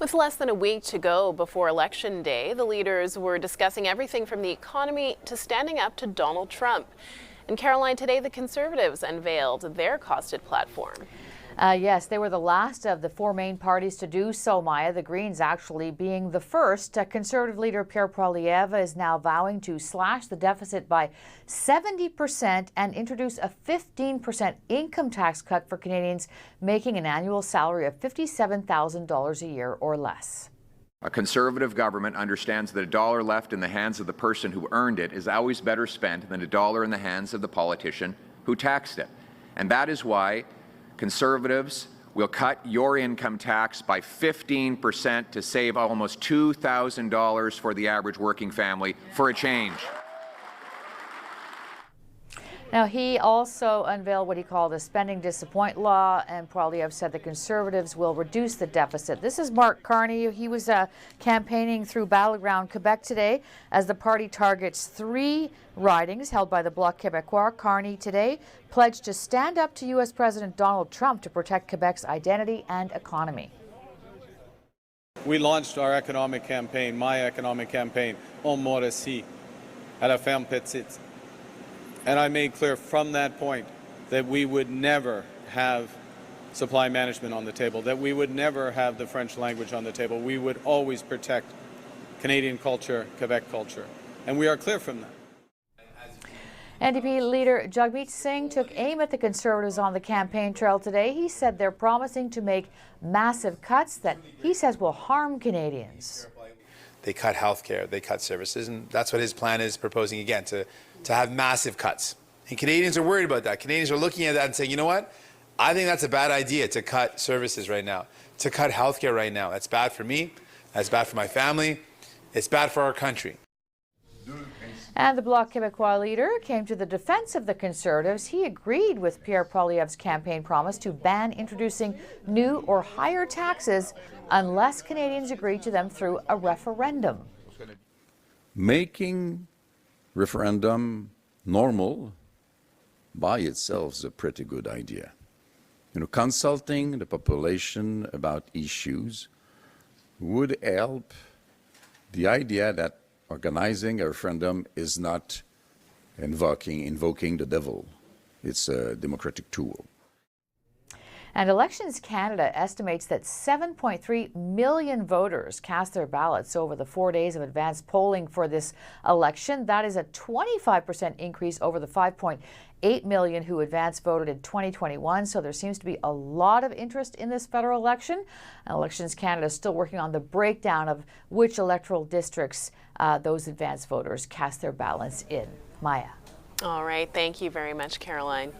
With less than a week to go before Election Day, the leaders were discussing everything from the economy to standing up to Donald Trump. And Caroline, today the Conservatives unveiled their costed platform. Yes, they were the last of the four main parties to do so, Maya. The Greens actually being the first. Conservative leader Pierre Poilievre is now vowing to slash the deficit by 70% and introduce a 15% income tax cut for Canadians making an annual salary of $57,000 a year or less. A Conservative government understands that a dollar left in the hands of the person who earned it is always better spent than a dollar in the hands of the politician who taxed it. And that is why Conservatives will cut your income tax by 15% to save almost $2,000 for the average working family for a change. Now, he also unveiled what he called a spending disappoint law, and Poilievre said the Conservatives will reduce the deficit. This is Mark Carney. He was campaigning through battleground Quebec today as the party targets 3 ridings held by the Bloc Québécois. Carney today pledged to stand up to U.S. President Donald Trump to protect Quebec's identity and economy. We launched our economic campaign, my economic campaign, On Mauricie, à la ferme petite. And I made clear from that point that we would never have supply management on the table, that we would never have the French language on the table. We would always protect Canadian culture, Quebec culture. And we are clear from that. NDP leader Jagmeet Singh took aim at the Conservatives on the campaign trail today. He said they're promising to make massive cuts that he says will harm Canadians. They cut health care, they cut services, and that's what his plan is proposing again, to have massive cuts. And Canadians are worried about that. Canadians are looking at that and saying, you know what? I think that's a bad idea to cut services right now, to cut health care right now. That's bad for me, that's bad for my family, it's bad for our country. And the Bloc Québécois leader came to the defense of the Conservatives. He agreed with Pierre Poilievre's campaign promise to ban introducing new or higher taxes unless Canadians agree to them through a referendum. Making referendum normal by itself is a pretty good idea. You know, consulting the population about issues would help. The idea that organizing a referendum is not invoking the devil. It's a democratic tool. And Elections Canada estimates that 7.3 million voters cast their ballots over the 4 days of advanced polling for this election. That is a 25% increase over the 5.8 million who advance voted in 2021. So there seems to be a lot of interest in this federal election. Elections Canada is still working on the breakdown of which electoral districts those advanced voters cast their ballots in. Maya. All right. Thank you very much, Caroline.